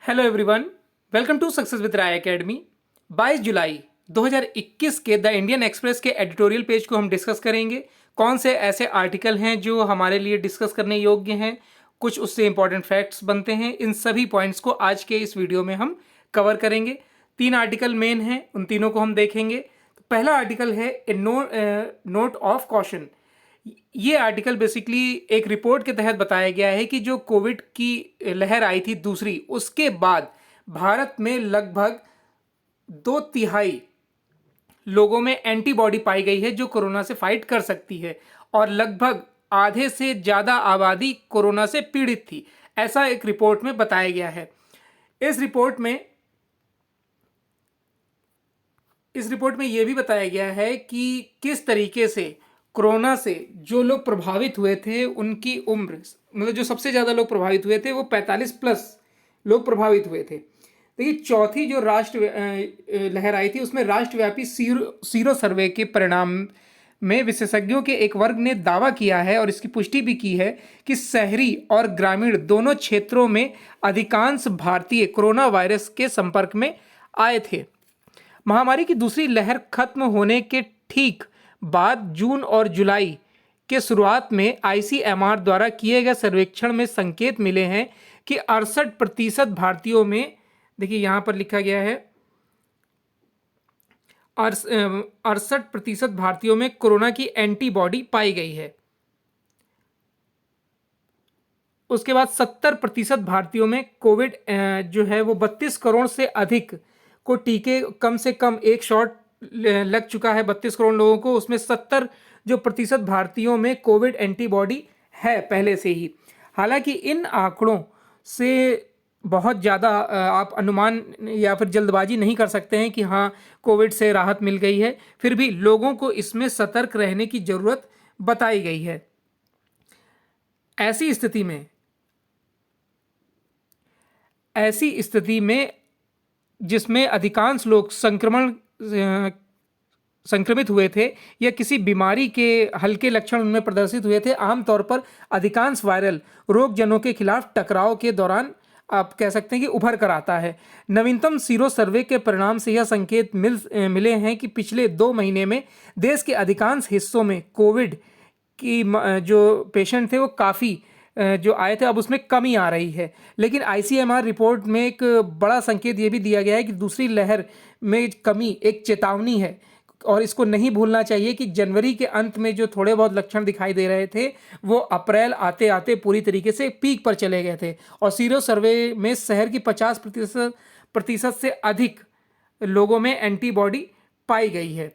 Hello everyone, welcome to success with Rai academy. 22 जुलाई 2021 के the Indian Express के editorial page को हम डिस्कस करेंगे। कौन से ऐसे आर्टिकल हैं जो हमारे लिए डिस्कस करने योग्य हैं, कुछ उससे इंपॉर्टेंट फैक्ट्स बनते हैं। इन सभी पॉइंट्स को आज के इस वीडियो में हम कवर करेंगे। 3 आर्टिकल मेन हैं, उन तीनों को हम देखेंगे। तो पहला आर्टिकल है ए नोट ऑफ कॉशन। ये आर्टिकल बेसिकली एक रिपोर्ट के तहत बताया गया है कि जो कोविड की लहर आई थी दूसरी, उसके बाद भारत में लगभग 2/3 लोगों में एंटीबॉडी पाई गई है जो कोरोना से फाइट कर सकती है, और लगभग आधे से ज़्यादा आबादी कोरोना से पीड़ित थी, ऐसा एक रिपोर्ट में बताया गया है। इस रिपोर्ट में यह भी बताया गया है कि किस तरीके से कोरोना से जो लोग प्रभावित हुए थे उनकी उम्र, मतलब जो सबसे ज़्यादा लोग प्रभावित हुए थे वो 45 प्लस लोग प्रभावित हुए थे। देखिए, चौथी जो लहर आई थी उसमें राष्ट्रव्यापी सीरो सर्वे के परिणाम में विशेषज्ञों के एक वर्ग ने दावा किया है और इसकी पुष्टि भी की है कि शहरी और ग्रामीण दोनों क्षेत्रों में अधिकांश भारतीय कोरोना वायरस के संपर्क में आए थे। महामारी की दूसरी लहर खत्म होने के ठीक बाद जून और जुलाई के शुरुआत में आईसीएमआर द्वारा किए गए सर्वेक्षण में संकेत मिले हैं कि 68% भारतीयों में, देखिए यहां पर लिखा गया है 68% भारतीयों में कोरोना की एंटीबॉडी पाई गई है। उसके बाद 70% भारतीयों में कोविड जो है वो 32 करोड़ से अधिक को टीके कम से कम एक शॉट लग चुका है। 32 करोड़ लोगों को, उसमें 70 जो प्रतिशत भारतीयों में कोविड एंटीबॉडी है पहले से ही। हालांकि इन आंकड़ों से बहुत ज़्यादा आप अनुमान या फिर जल्दबाजी नहीं कर सकते हैं कि हाँ कोविड से राहत मिल गई है, फिर भी लोगों को इसमें सतर्क रहने की ज़रूरत बताई गई है। ऐसी स्थिति में जिसमें अधिकांश लोग संक्रमित हुए थे या किसी बीमारी के हल्के लक्षण उनमें प्रदर्शित हुए थे, आमतौर पर अधिकांश वायरल रोगजनों के खिलाफ टकराव के दौरान आप कह सकते हैं कि उभर कर आता है। नवीनतम सीरो सर्वे के परिणाम से यह संकेत मिले हैं कि पिछले 2 महीने में देश के अधिकांश हिस्सों में कोविड की जो पेशेंट थे वो काफ़ी जो आए थे, अब उसमें कमी आ रही है। लेकिन आईसीएमआर रिपोर्ट में एक बड़ा संकेत ये भी दिया गया है कि दूसरी लहर में कमी एक चेतावनी है, और इसको नहीं भूलना चाहिए कि जनवरी के अंत में जो थोड़े बहुत लक्षण दिखाई दे रहे थे वो अप्रैल आते आते पूरी तरीके से पीक पर चले गए थे, और सीरो सर्वे में शहर की 50% से अधिक लोगों में एंटीबॉडी पाई गई है।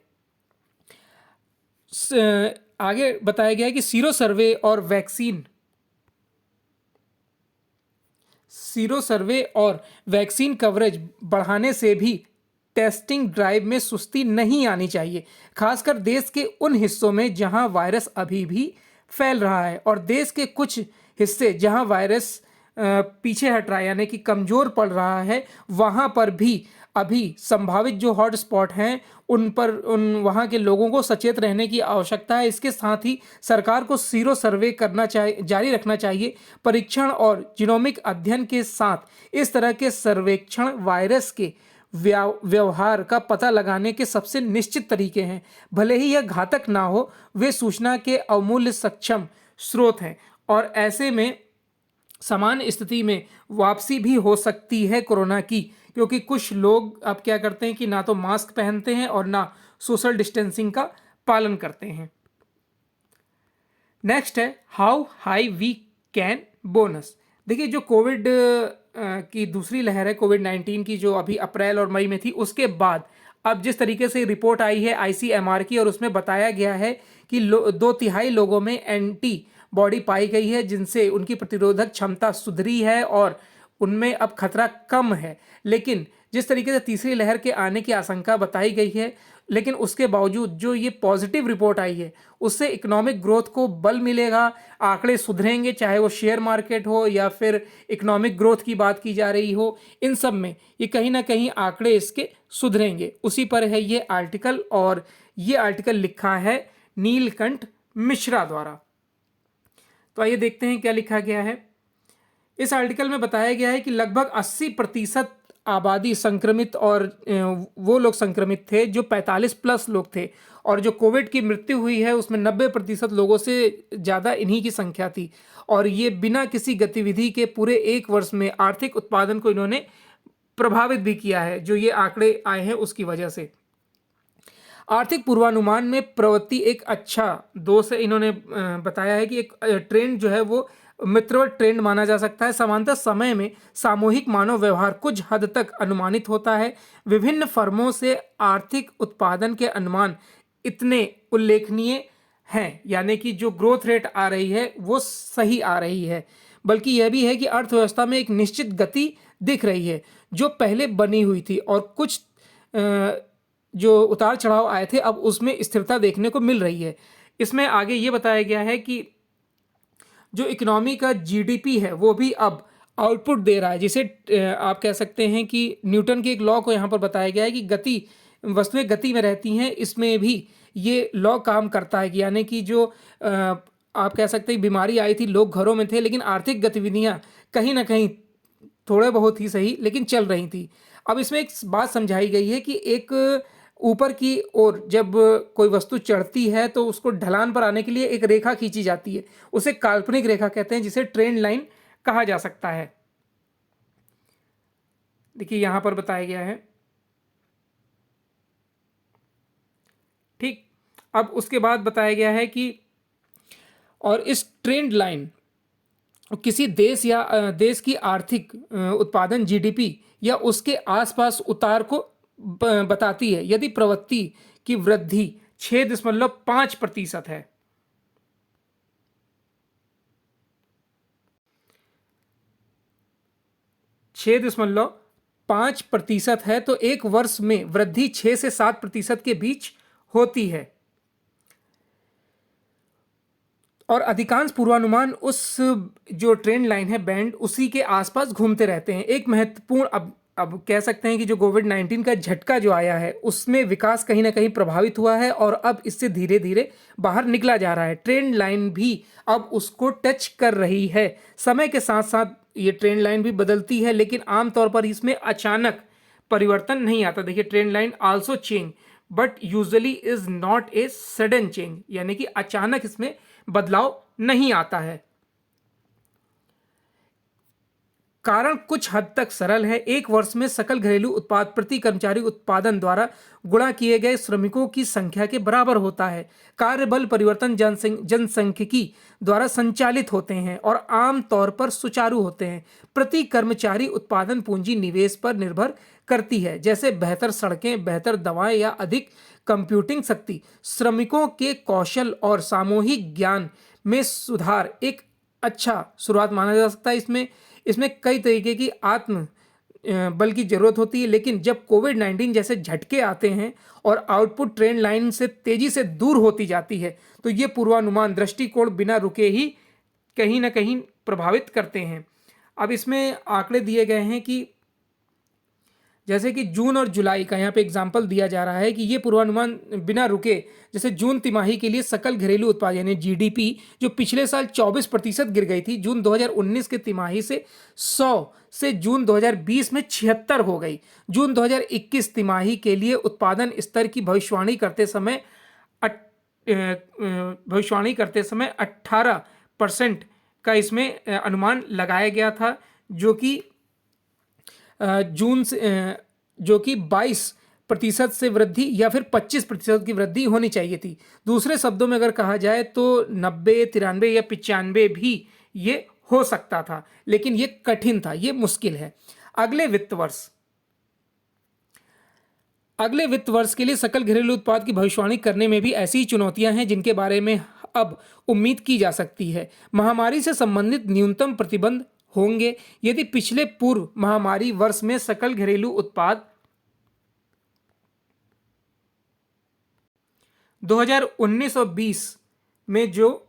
आगे बताया गया है कि सीरो सर्वे और वैक्सीन कवरेज बढ़ाने से भी टेस्टिंग ड्राइव में सुस्ती नहीं आनी चाहिए, खासकर देश के उन हिस्सों में जहां वायरस अभी भी फैल रहा है, और देश के कुछ हिस्से जहां वायरस पीछे हट रहा है यानी कि कमज़ोर पड़ रहा है, वहां पर भी अभी संभावित जो हॉटस्पॉट हैं उन वहां के लोगों को सचेत रहने की आवश्यकता है। इसके साथ ही सरकार को सीरो सर्वे जारी रखना चाहिए। परीक्षण और जीनोमिक अध्ययन के साथ इस तरह के सर्वेक्षण वायरस के व्यवहार का पता लगाने के सबसे निश्चित तरीके हैं। भले ही यह घातक ना हो, वे सूचना के अमूल्य सक्षम स्रोत हैं, और ऐसे में सामान्य स्थिति में वापसी भी हो सकती है कोरोना की, क्योंकि कुछ लोग अब क्या करते हैं कि ना तो मास्क पहनते हैं और ना सोशल डिस्टेंसिंग का पालन करते हैं। नेक्स्ट है how high we can bonus. देखिए, जो कोविड की दूसरी लहर है कोविड-19 की, जो अभी अप्रैल और मई में थी, उसके बाद अब जिस तरीके से रिपोर्ट आई है आईसीएमआर की, और उसमें बताया गया है कि 2/3 लोगों में एंटीबॉडी पाई गई है जिनसे उनकी प्रतिरोधक क्षमता सुधरी है और उनमें अब खतरा कम है। लेकिन जिस तरीके से तीसरी लहर के आने की आशंका बताई गई है, लेकिन उसके बावजूद जो ये पॉजिटिव रिपोर्ट आई है उससे इकोनॉमिक ग्रोथ को बल मिलेगा, आंकड़े सुधरेंगे, चाहे वो शेयर मार्केट हो या फिर इकोनॉमिक ग्रोथ की बात की जा रही हो, इन सब में ये कहीं ना कहीं आंकड़े इसके सुधरेंगे। उसी पर है ये आर्टिकल, और ये आर्टिकल लिखा है नीलकंठ मिश्रा द्वारा। तो आइए देखते हैं क्या लिखा गया है। इस आर्टिकल में बताया गया है कि लगभग 80% आबादी संक्रमित और वो लोग संक्रमित थे जो 45 प्लस लोग थे, और जो कोविड की मृत्यु हुई है उसमें 90% लोगों से ज़्यादा इन्हीं की संख्या थी। और ये बिना किसी गतिविधि के पूरे एक वर्ष में आर्थिक उत्पादन को इन्होंने प्रभावित भी किया है, जो ये आंकड़े आए हैं उसकी वजह से। आर्थिक पूर्वानुमान में प्रवृत्ति एक अच्छा दोष है। इन्होंने बताया है कि एक ट्रेंड जो है वो मित्रवत ट्रेंड माना जा सकता है। समांतर समय में सामूहिक मानव व्यवहार कुछ हद तक अनुमानित होता है। विभिन्न फर्मों से आर्थिक उत्पादन के अनुमान इतने उल्लेखनीय हैं, यानी कि जो ग्रोथ रेट आ रही है वो सही आ रही है। बल्कि यह भी है कि अर्थव्यवस्था में एक निश्चित गति दिख रही है जो पहले बनी हुई थी, और कुछ जो उतार चढ़ाव आए थे अब उसमें स्थिरता देखने को मिल रही है। इसमें आगे ये बताया गया है कि जो इकोनॉमी का जीडीपी है वो भी अब आउटपुट दे रहा है, जिसे आप कह सकते हैं कि न्यूटन के एक लॉ को यहाँ पर बताया गया है कि गति, वस्तुएं गति में रहती हैं, इसमें भी ये लॉ काम करता है। यानी कि जो आप कह सकते हैं बीमारी आई थी, लोग घरों में थे, लेकिन आर्थिक गतिविधियाँ कहीं ना कहीं थोड़े बहुत ही सही लेकिन चल रही थी। अब इसमें एक बात समझाई गई है कि एक ऊपर की ओर जब कोई वस्तु चढ़ती है तो उसको ढलान पर आने के लिए एक रेखा खींची जाती है, उसे काल्पनिक रेखा कहते हैं, जिसे ट्रेंड लाइन कहा जा सकता है। देखिए यहां पर बताया गया है। ठीक, अब उसके बाद बताया गया है कि और इस ट्रेंड लाइन किसी देश या देश की आर्थिक उत्पादन जीडीपी या उसके आसपास उतार को बताती है। यदि प्रवृत्ति की वृद्धि 6.5% है, 6.5% है, तो एक वर्ष में वृद्धि 6 से 7% के बीच होती है। और अधिकांश पूर्वानुमान उस जो ट्रेंड लाइन है बैंड उसी के आसपास घूमते रहते हैं। एक महत्वपूर्ण अब कह सकते हैं कि जो कोविड-19 का झटका जो आया है उसमें विकास कहीं ना कहीं प्रभावित हुआ है और अब इससे धीरे धीरे बाहर निकला जा रहा है। ट्रेंड लाइन भी अब उसको टच कर रही है। समय के साथ साथ ये ट्रेंड लाइन भी बदलती है, लेकिन आमतौर पर इसमें अचानक परिवर्तन नहीं आता। देखिए trend line also change but usually is not a sudden change, यानी कि अचानक इसमें बदलाव नहीं आता है। कारण कुछ हद तक सरल है। एक वर्ष में सकल घरेलू उत्पाद प्रति कर्मचारी उत्पादन द्वारा गुणा किए गए श्रमिकों की संख्या के बराबर होता है। कार्यबल परिवर्तन जनसांख्यिकी द्वारा संचालित होते हैं और आम तौर पर सुचारू होते हैं। प्रति कर्मचारी उत्पादन पूंजी निवेश पर निर्भर करती है, जैसे बेहतर सड़कें, बेहतर दवाएं या अधिक कंप्यूटिंग शक्ति। श्रमिकों के कौशल और सामूहिक ज्ञान में सुधार एक अच्छा शुरुआत माना जा सकता है। इसमें कई तरीके की आत्म बल की जरूरत होती है, लेकिन जब कोविड-19 जैसे झटके आते हैं और आउटपुट ट्रेंड लाइन से तेजी से दूर होती जाती है तो ये पूर्वानुमान दृष्टिकोण बिना रुके ही कहीं ना कहीं प्रभावित करते हैं। अब इसमें आंकड़े दिए गए हैं कि जैसे कि जून और जुलाई का यहाँ पे एग्जाम्पल दिया जा रहा है कि ये पूर्वानुमान बिना रुके, जैसे जून तिमाही के लिए सकल घरेलू उत्पाद यानी जीडीपी जो पिछले साल 24% गिर गई थी, जून 2019 के तिमाही से 100 से जून 2020 में 76 हो गई। जून 2021 तिमाही के लिए उत्पादन स्तर की भविष्यवाणी करते समय 18% का इसमें अनुमान लगाया गया था, जो कि जून से जो कि 22% से वृद्धि या फिर 25% की वृद्धि होनी चाहिए थी। दूसरे शब्दों में अगर कहा जाए तो 90, 93 या 95 भी ये हो सकता था, लेकिन ये कठिन था, ये मुश्किल है। अगले वित्त वर्ष के लिए सकल घरेलू उत्पाद की भविष्यवाणी करने में भी ऐसी ही चुनौतियां हैं जिनके बारे में अब उम्मीद की जा सकती है। महामारी से संबंधित न्यूनतम प्रतिबंध होंगे। यदि पिछले पूर्व महामारी वर्ष में सकल घरेलू उत्पाद 2019 और 20 में जो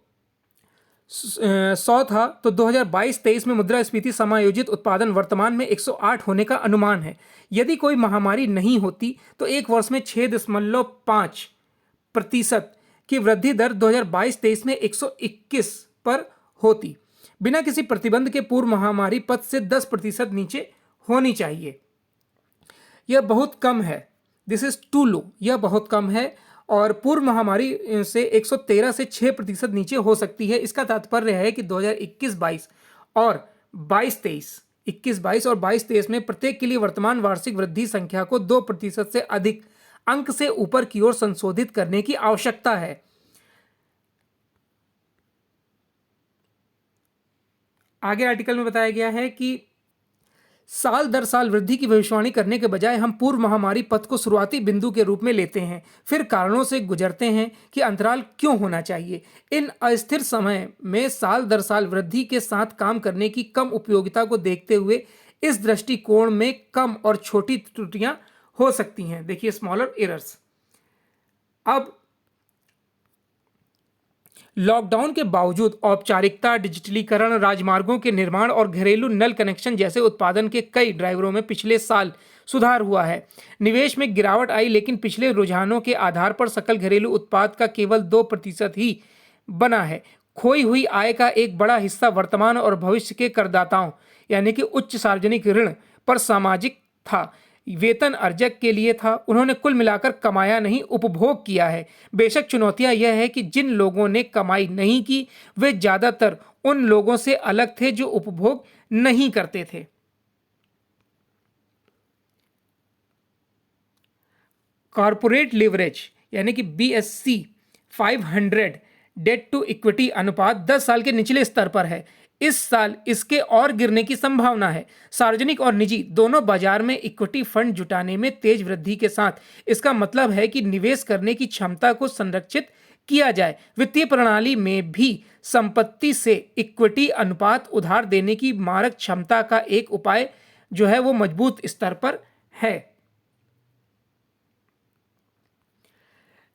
100 था, तो 2022-23 में मुद्रास्फीति समायोजित उत्पादन वर्तमान में 108 होने का अनुमान है। यदि कोई महामारी नहीं होती तो एक वर्ष में 6.5% की वृद्धि दर 2022-23 में 121 पर होती। बिना किसी प्रतिबंध के पूर्व महामारी पद से 10% नीचे होनी चाहिए। यह बहुत कम है, दिस इज टू लो, यह बहुत कम है। और पूर्व महामारी से 113 से 6% नीचे हो सकती है। इसका तात्पर्य है कि 2021-22 और 22-23, 21-22 और 22-23 में प्रत्येक के लिए वर्तमान वार्षिक वृद्धि संख्या को 2% से अधिक अंक से ऊपर की ओर संशोधित करने की आवश्यकता है। आगे आर्टिकल में बताया गया है कि साल दर साल वृद्धि की भविष्यवाणी करने के बजाय हम पूर्व महामारी पथ को शुरुआती बिंदु के रूप में लेते हैं, फिर कारणों से गुजरते हैं कि अंतराल क्यों होना चाहिए। इन अस्थिर समय में साल दर साल वृद्धि के साथ काम करने की कम उपयोगिता को देखते हुए इस दृष्टिकोण में कम और छोटी त्रुटियां हो सकती हैं। देखिए, स्मॉलर एरर्स। अब लॉकडाउन के बावजूद औपचारिकता, डिजिटलीकरण, राजमार्गों के निर्माण और घरेलू नल कनेक्शन जैसे उत्पादन के कई ड्राइवरों में पिछले साल सुधार हुआ है। निवेश में गिरावट आई, लेकिन पिछले रुझानों के आधार पर सकल घरेलू उत्पाद का केवल 2% ही बना है। खोई हुई आय का एक बड़ा हिस्सा वर्तमान और भविष्य के करदाताओं यानी कि उच्च सार्वजनिक ऋण पर सामाजिक था, वेतन अर्जक के लिए था। उन्होंने कुल मिलाकर कमाया नहीं, उपभोग किया है। बेशक चुनौतियां यह है कि जिन लोगों ने कमाई नहीं की वे ज्यादातर उन लोगों से अलग थे जो उपभोग नहीं करते थे। कॉरपोरेट लिवरेज यानी कि BSC 500 डेट टू इक्विटी अनुपात 10 साल के निचले स्तर पर है। इस साल इसके और गिरने की संभावना है। सार्वजनिक और निजी दोनों बाजार में इक्विटी फंड जुटाने में तेज वृद्धि के साथ इसका मतलब है कि निवेश करने की क्षमता को संरक्षित किया जाए। वित्तीय प्रणाली में भी संपत्ति से इक्विटी अनुपात उधार देने की मारक क्षमता का एक उपाय जो है वो मजबूत स्तर पर है।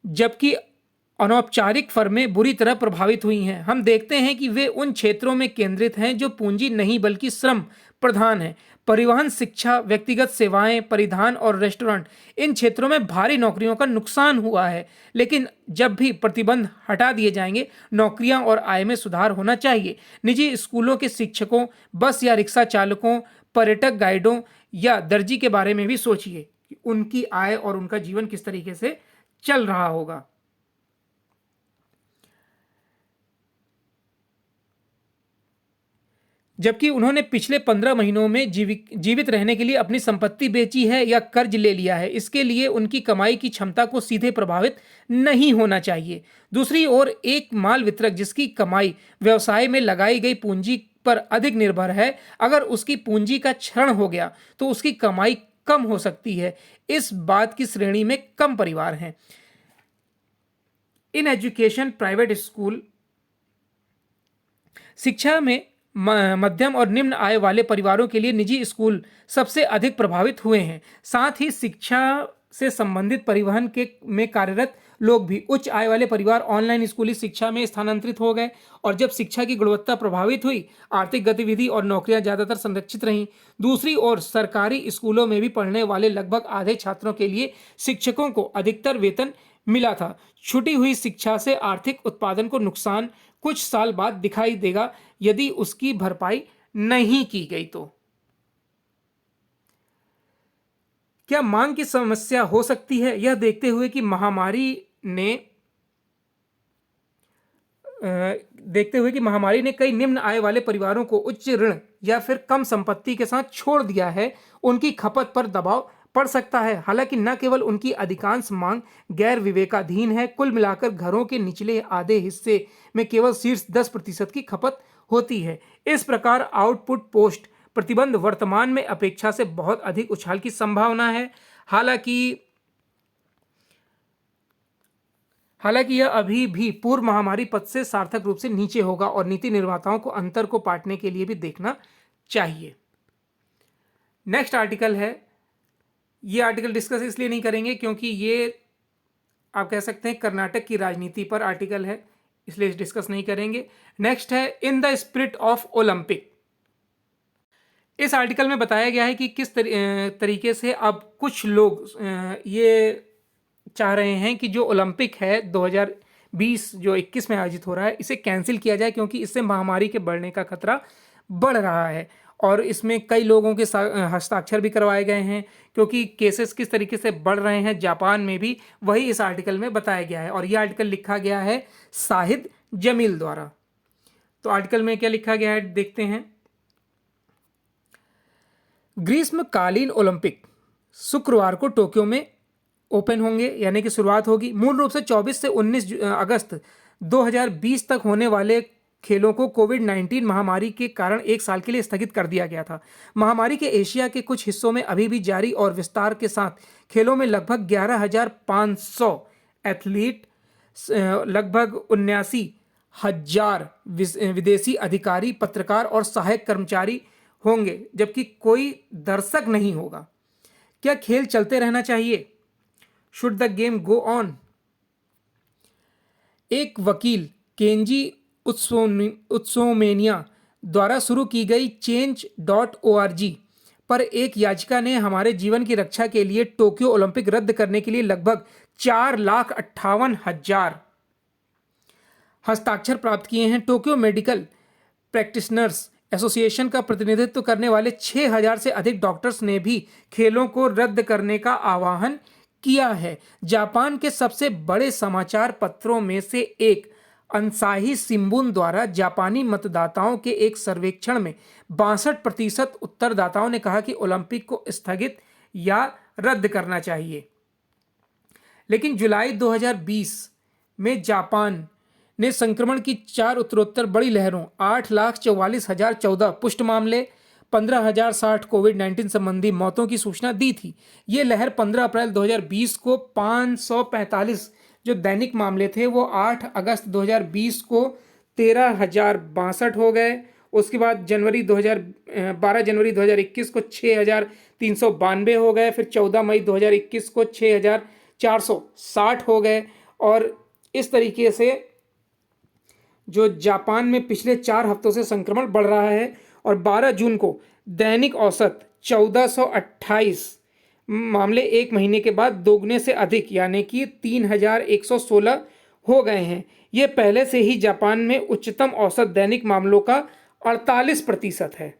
जबकि अनौपचारिक फर्में बुरी तरह प्रभावित हुई हैं। हम देखते हैं कि वे उन क्षेत्रों में केंद्रित हैं जो पूंजी नहीं बल्कि श्रम प्रधान हैं। परिवहन, शिक्षा, व्यक्तिगत सेवाएं, परिधान और रेस्टोरेंट, इन क्षेत्रों में भारी नौकरियों का नुकसान हुआ है। लेकिन जब भी प्रतिबंध हटा दिए जाएंगे, नौकरियां और आय में सुधार होना चाहिए। निजी स्कूलों के शिक्षकों, बस या रिक्शा चालकों, पर्यटक गाइडों या दर्जी के बारे में भी सोचिए कि उनकी आय और उनका जीवन किस तरीके से चल रहा होगा। जबकि उन्होंने पिछले 15 महीनों में जीवित रहने के लिए अपनी संपत्ति बेची है या कर्ज ले लिया है। इसके लिए उनकी कमाई की क्षमता को सीधे प्रभावित नहीं होना चाहिए। दूसरी ओर एक माल वितरक जिसकी कमाई व्यवसाय में लगाई गई पूंजी पर अधिक निर्भर है, अगर उसकी पूंजी का क्षरण हो गया तो उसकी कमाई कम हो सकती है। इस बात की श्रेणी में कम परिवार हैं। इन एजुकेशन, प्राइवेट स्कूल शिक्षा में मध्यम और निम्न आय वाले परिवारों के लिए निजी स्कूल सबसे अधिक प्रभावित हुए हैं। साथ ही शिक्षा से संबंधित परिवहन के में कार्यरत लोग भी। उच्च आय वाले परिवार ऑनलाइन स्कूली शिक्षा में स्थानांतरित हो गए और जब शिक्षा की गुणवत्ता प्रभावित हुई, आर्थिक गतिविधि और नौकरियां ज्यादातर संरक्षित रहीं। दूसरी ओर सरकारी स्कूलों में भी पढ़ने वाले लगभग आधे छात्रों के लिए शिक्षकों को अधिकतर वेतन मिला था। छूटी हुई शिक्षा से आर्थिक उत्पादन को नुकसान कुछ साल बाद दिखाई देगा यदि उसकी भरपाई नहीं की गई तो। क्या मांग की समस्या हो सकती है? यह देखते हुए कि महामारी ने कई निम्न आय वाले परिवारों को उच्च ऋण या फिर कम संपत्ति के साथ छोड़ दिया है, उनकी खपत पर दबाव पड़ सकता है। हालांकि न केवल उनकी अधिकांश मांग गैर विवेकाधीन है, कुल मिलाकर घरों के निचले आधे हिस्से में केवल शीर्ष 10% की खपत होती है। इस प्रकार आउटपुट पोस्ट प्रतिबंध वर्तमान में अपेक्षा से बहुत अधिक उछाल की संभावना है। हालांकि यह अभी भी पूर्व महामारी पद से सार्थक रूप से नीचे होगा और नीति निर्माताओं को अंतर को पाटने के लिए भी देखना चाहिए। नेक्स्ट आर्टिकल है, ये आर्टिकल डिस्कस इसलिए नहीं करेंगे क्योंकि ये आप कह सकते हैं कर्नाटक की राजनीति पर आर्टिकल है, इसलिए डिस्कस नहीं करेंगे। नेक्स्ट है in the spirit of Olympic. इस आर्टिकल में बताया गया है कि किस तरीके से अब कुछ लोग ये चाह रहे हैं कि जो ओलंपिक है 20 जो 21 में आयोजित हो रहा है, इसे कैंसिल किया जाए, क्योंकि इससे महामारी के बढ़ने का खतरा बढ़ रहा है। और इसमें कई लोगों के हस्ताक्षर भी करवाए गए हैं, क्योंकि केसेस किस तरीके से बढ़ रहे हैं जापान में भी, वही इस आर्टिकल में बताया गया है। और यह आर्टिकल लिखा गया है शाहिद जमील द्वारा। तो आर्टिकल में क्या लिखा गया है देखते हैं। ग्रीष्मकालीन ओलंपिक शुक्रवार को टोक्यो में ओपन होंगे, यानी कि शुरुआत होगी। मूल रूप से 24 से 19 अगस्त 2020 तक होने वाले खेलों को कोविड-19 महामारी के कारण एक साल के लिए स्थगित कर दिया गया था। महामारी के एशिया के कुछ हिस्सों में अभी भी जारी और विस्तार के साथ खेलों में लगभग 11,500 एथलीट, लगभग 79,000 विदेशी अधिकारी, पत्रकार और सहायक कर्मचारी होंगे, जबकि कोई दर्शक नहीं होगा। क्या खेल चलते रहना चाहिए? Should the game go on? एक वकील केंजी उत्सोमेनिया द्वारा शुरू की गई change.org पर एक याचिका ने हमारे जीवन की रक्षा के लिए टोक्यो ओलंपिक रद्द करने के लिए लगभग 4,58,000 हस्ताक्षर प्राप्त किए हैं। टोक्यो मेडिकल प्रैक्टिशनर्स एसोसिएशन का प्रतिनिधित्व करने वाले 6,000 से अधिक डॉक्टर्स ने भी खेलों को रद्द करने का आह्वान किया है। जापान के सबसे बड़े समाचार पत्रों में से एक अंसाही शिंबुन द्वारा जापानी मतदाताओं के एक सर्वेक्षण में 62% उत्तरदाताओं ने कहा कि ओलंपिक को स्थगित या रद्द करना चाहिए। लेकिन जुलाई 2020 में जापान ने संक्रमण की 4 उत्तरोत्तर बड़ी लहरों, 8,44,014 पुष्ट मामले, 15,060 कोविड-19 संबंधी मौतों की सूचना दी थी। ये लहर 15 अप्रैल 2020 को 545 जो दैनिक मामले थे वो 8 अगस्त 2020 को 13,062 हो गए। उसके बाद 12 जनवरी 2021 को 6,392 हो गए। फिर 14 मई 2021 को 6,460 हो गए। और इस तरीके से जो जापान में पिछले 4 हफ्तों से संक्रमण बढ़ रहा है। और 12 जून को दैनिक औसत 1428 मामले एक महीने के बाद दोगुने से अधिक यानी कि 3,116 हो गए हैं। ये पहले से ही जापान में उच्चतम औसत दैनिक मामलों का 48% है।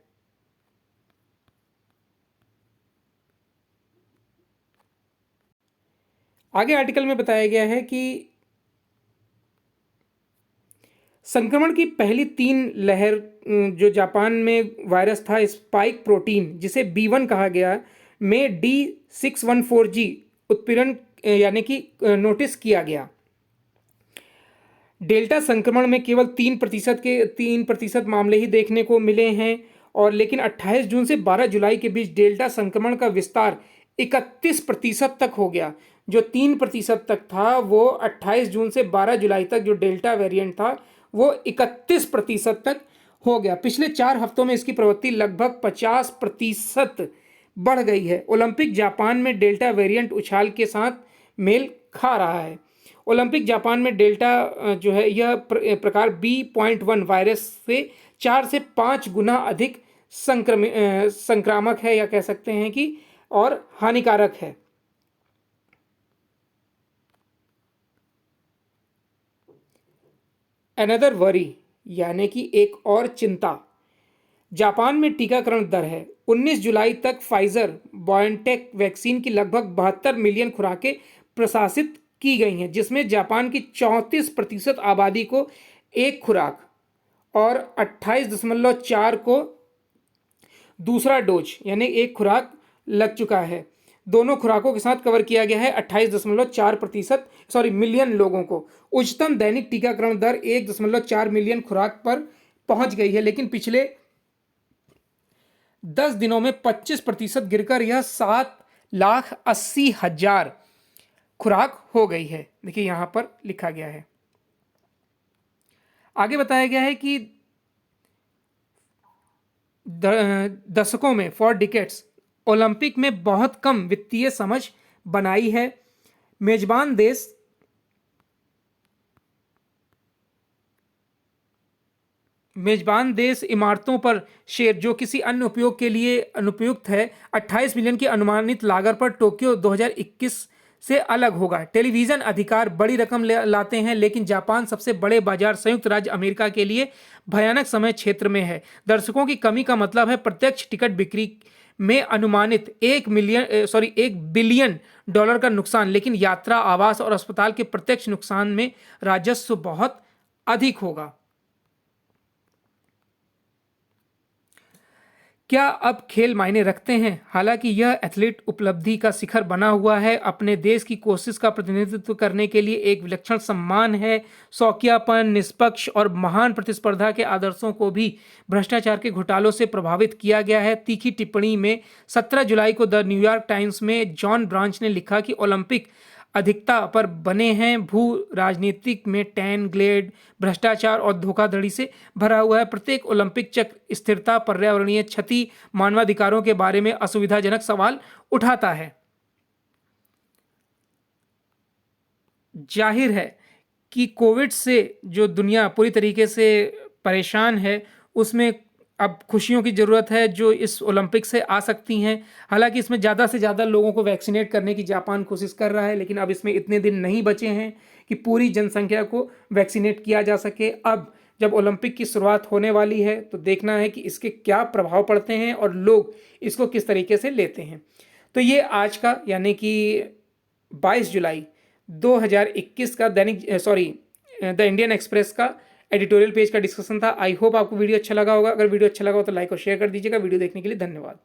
आगे आर्टिकल में बताया गया है कि संक्रमण की पहली 3 लहर जो जापान में वायरस था, स्पाइक प्रोटीन जिसे B1 कहा गया, में D614G उत्पीड़न यानी कि नोटिस किया गया। डेल्टा संक्रमण में केवल 3% मामले ही देखने को मिले हैं। और लेकिन 28 जून से 12 जुलाई के बीच डेल्टा संक्रमण का विस्तार 31% तक हो गया। जो 3% तक था वो 28 जून से 12 जुलाई तक जो डेल्टा वेरिएंट था वो 31% तक हो गया। पिछले 4 हफ्तों में इसकी प्रवृत्ति लगभग 50% बढ़ गई है। ओलंपिक जापान में डेल्टा वेरिएंट उछाल के साथ मेल खा रहा है। ओलंपिक जापान में डेल्टा जो है यह प्रकार B.1 वायरस से 4 से 5 गुना अधिक संक्रामक है, या कह सकते हैं कि और हानिकारक है। अनदर वरी यानी कि एक और चिंता, जापान में टीकाकरण दर है। 19 जुलाई तक फाइजर बायोनटेक वैक्सीन की लगभग 72 मिलियन खुराकें प्रशासित की गई हैं, जिसमें जापान की 34% आबादी को एक खुराक और 28.4 को दूसरा डोज यानी एक खुराक लग चुका है। दोनों खुराकों के साथ कवर किया गया है 28.4% मिलियन लोगों को। उच्चतम दैनिक टीकाकरण दर 1.4 मिलियन खुराक पर पहुंच गई है, लेकिन पिछले 10 दिनों में 25% गिरकर यह 7,80,000 खुराक हो गई है। देखिए यहां पर लिखा गया है। आगे बताया गया है कि दशकों में फॉर डिकेड्स ओलंपिक में बहुत कम वित्तीय समझ बनाई है। मेजबान देश इमारतों पर शेर जो किसी अन्य उपयोग के लिए अनुपयुक्त है, 28 मिलियन की अनुमानित लागत पर टोक्यो 2021 से अलग होगा। टेलीविजन अधिकार बड़ी रकम लाते हैं, लेकिन जापान सबसे बड़े बाजार संयुक्त राज्य अमेरिका के लिए भयानक समय क्षेत्र में है। दर्शकों की कमी का मतलब है प्रत्यक्ष टिकट बिक्री में अनुमानित 1 बिलियन डॉलर का नुकसान, लेकिन यात्रा, आवास और अस्पताल के प्रत्यक्ष नुकसान में राजस्व बहुत अधिक होगा। क्या अब खेल मायने रखते हैं? हालांकि यह एथलीट उपलब्धि का शिखर बना हुआ है, अपने देश की कोशिश का प्रतिनिधित्व करने के लिए एक विलक्षण सम्मान है। शौकियापन, निष्पक्ष और महान प्रतिस्पर्धा के आदर्शों को भी भ्रष्टाचार के घोटालों से प्रभावित किया गया है। तीखी टिप्पणी में 17 जुलाई को द न्यूयॉर्क टाइम्स में जॉन ब्रांच ने लिखा कि ओलंपिक अधिकता पर बने हैं, भू राजनीतिक में टैन ग्लेड, भ्रष्टाचार और धोखाधड़ी से भरा हुआ है। प्रत्येक ओलंपिक चक्र स्थिरता, पर्यावरणीय क्षति, मानवाधिकारों के बारे में असुविधाजनक सवाल उठाता है। जाहिर है कि कोविड से जो दुनिया पूरी तरीके से परेशान है, उसमें अब खुशियों की ज़रूरत है जो इस ओलंपिक से आ सकती हैं। हालांकि इसमें ज़्यादा से ज़्यादा लोगों को वैक्सीनेट करने की जापान कोशिश कर रहा है, लेकिन अब इसमें इतने दिन नहीं बचे हैं कि पूरी जनसंख्या को वैक्सीनेट किया जा सके। अब जब ओलंपिक की शुरुआत होने वाली है तो देखना है कि इसके क्या प्रभाव पड़ते हैं और लोग इसको किस तरीके से लेते हैं। तो ये आज का यानी कि 22 जुलाई 2021 का द इंडियन एक्सप्रेस का एडिटोरियल पेज का डिस्कशन था। आई होप आपको वीडियो अच्छा लगा होगा। अगर वीडियो अच्छा लगा हो तो लाइक और शेयर कर दीजिएगा। वीडियो देखने के लिए धन्यवाद।